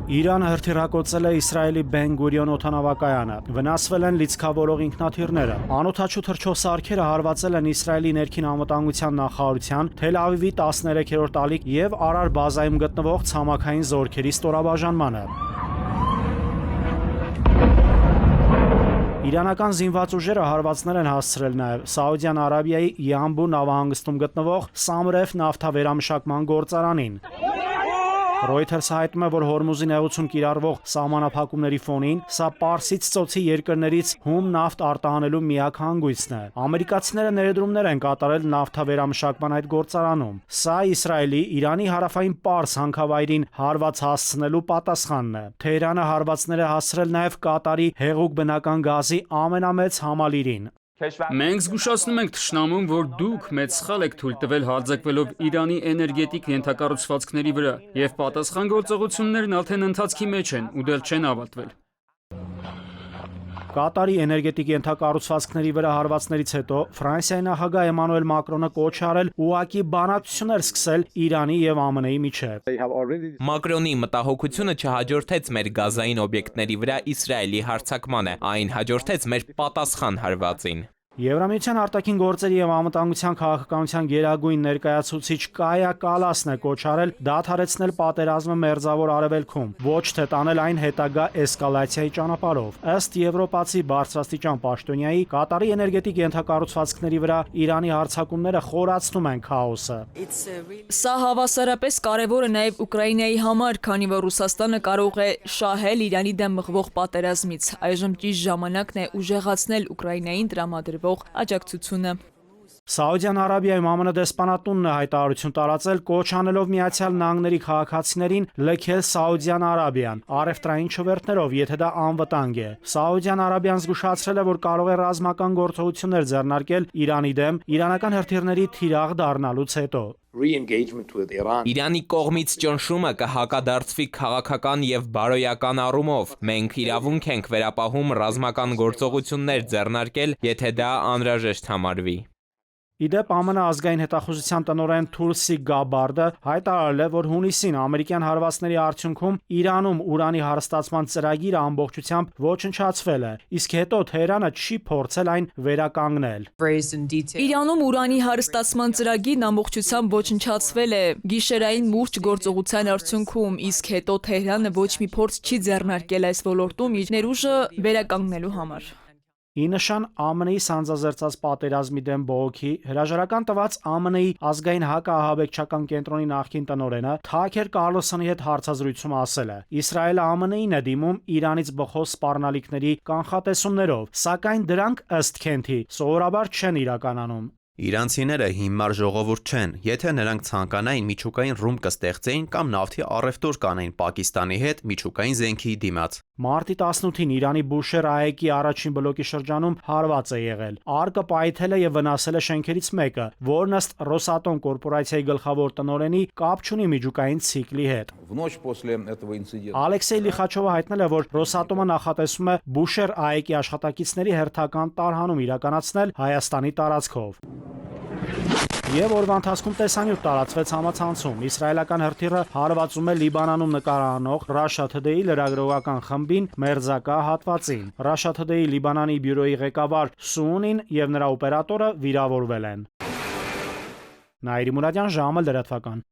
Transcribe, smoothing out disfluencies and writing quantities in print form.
Իրանը հրթիռակոծել է Իսրայելի Բեն Գուրիոն օդանավակայանը, վնասվել են լիցքավորող ինքնաթիռները։ Անօդաչու թռչող հարվածել են Իսրայելի ներքին անվտանգության նախարարության, Թել Ավիվի 13-րդ ալիք եւ Արար բազայում գտնվող ցամաքային զորքերի ստորաբաժանմանը։ Իրանական զինված ուժերը հարվածներ են հասցրել նաև Սաուդյան Արաբիայի Յանբու նավահանգստում գտնվող Սամրեֆ նավթավերամշակման գործարանին։ Reuters-ը հայտնում է, որ Հորմուզի նեղուցում կիրառվող սահմանափակումների ֆոնին սա Պարսից ծոցի երկրներից հում նավթ արտահանելու միակ հանգույցն է։ Ամերիկացիները ներդրումներ են կատարել նավթավերամշակման այդ գործարանում։ Սա Իսրայելի Իրանի հարավային Պարս հանքավայրին հարված հասցնելու պատասխանն է։ Թեհրանը հարվածներ է հասցրել նաև Կատարի հեղուկ բնական գազի ամենամեծ համալիրին։ Մենք զգուշացնում ենք թշնամուն, որ դուք մեծ սխալ եք թույլ տվել հարձակվելով Իրանի էներգետիկ ենթակառուցվածքների վրա, եւ պատասխան գործողություններն արդեն ընթացքի մեջ են ու դեռ չեն ավարտվել։ Կատարի էներգետիկ ենթակառուցվածքների վրա հարվածներից հետո Ֆրանսիայի նախագահ Էմանուել Մակրոնը կոչ է արել ուղղակի բանակցություններ սկսել Իրանի եւ ԱՄՆ-ի միջեւ։ Մակրոնի մտահոգությունը չհաջորդեց մեր գազային օբյեկտների վրա Իսրայելի հարձակմանը, այն հաջորդեց մեր պատասխան հարվածին։ Եվրամիության արտաքին գործերի եւ անվտանգության քաղաքականության գերագույն ներկայացուցիչ Կայա Կալասն է կոչ արել դադարեցնել պատերազմը Մերձավոր Արևելքում, ոչ թե տանել այն հետագա էսկալացիայի ճանապարհով։ Ըստ եվրոպացի բարձրաստիճան պաշտոնյայի, Կատարի էներգետիկ ենթակառուցվածքների վրա Իրանի հարձակումները խորացնում են քաոսը։ Սա հավասարապես կարևոր է նաեւ Ուկրաինայի համար, քանի որ Ռուսաստանը կարող է շահել Իրանի դեմ մղվող պատերազմից։ Այժմ ճիշտ ժամանակն է ուժեղացնել Ուկրաինային տրամադրվող աջակցությունը։ Սաուդյան Արաբիայում ԱՄՆ դեսպանատունն է հայտարարություն տարածել կոչ անելով Միացյալ Նահանգների քաղաքացիներին լքել Սաուդյան Արաբիան առևտրային չվերթներով, եթե դա անվտանգ է։ Սաուդյան Արաբիան զգուշացրել է, որ կարող է ռազմական գործողություններ ձեռնարկել Իրանի դեմ իրանական հրթիռների թիրախ դառնալուց հետո։ Իրանի կողմից ճնշումը կհակադարձվի քաղաքական եւ բարոյական առումով։ Մենք իրավունք ենք վերապահում ռազմական գործողություններ ձեռնարկել, եթե դա անհրաժեշտ համարվի։ Իդեպ ԱՄՆ ազգային հետախուզության տնօրեն Թուլսի Գաբարդը հայտարարել է, որ հունիսին ամերիկյան հարվածների արդյունքում Իրանում ուրանի հարստացման ծրագիրը ամբողջությամբ ոչնչացվել է, իսկ հետո Թեհրանը չի փորձել այն վերականգնել։ Իրանում ուրանի հարստացման ծրագիրն ամբողջությամբ ոչնչացվել է գիշերային մուրճ գործողության արդյունքում, իսկ հետո Թեհրանը ոչ մի փորձ չի ձեռնարկել այս ոլորտում իր ներուժը վերականգնելու համար։ Ի նշան ԱՄՆ-ի սանձազերծած պատերազմի դեմ բողոքի հրաժարական տված ԱՄՆ-ի ազգային հակաահաբեկչական կենտրոնի նախկին տնօրենը Թաքեր Կարլսոնի հետ հարցազրույցում ասել է. Իսրայելը ԱՄՆ-ին է դիմում Իրանից բխող սպառնալիքների կանխատեսումներով, սակայն դրանք ըստ Քենթի սովորաբար չեն իրականանում։ Իրանցիները հիմար ժողովուրդ չեն, եթե նրանք ցանկանային միջուկային ռումբ կստեղծեին կամ նավթի առևտուր կանեին Պակիստանի հետ միջուկային զենքի դիմաց։ Մարտի 18-ին Իրանի Բուշեր ԱԵԿ-ի առաջին բլոկի շրջանում հարված է եղել։ Արկը պայթել է եւ վնասել է շենքերից մեկը, որն ըստ Ռոսատոմ կորպորացիայի գլխավոր տնօրենի կապ չունի միջուկային ցիկլի հետ։ Ալեքսեյ Լիխաչովը հայտնել է, որ Ռոսատոմը նախատեսում է Բուշեր ԱԵԿ-ի աշխատակիցների հերթական տարհանում իրականացնել Հայաստանի տարածքով։ Եվ օրվա ընթացքում տեսանյութ տարածվեց համացանցում։ Իսրայելական հրթիռը հարվածում է Լիբանանում նկարահանող Russia Today լրագրողական խմբին մերձակա հատվածին։ Russia Today Լիբանանի բյուրոյի ղեկավար Սունին եւ նրա օպերատորը վիրավորվել են։ Նաիրի Մուրադյան, ժամը լրատվական։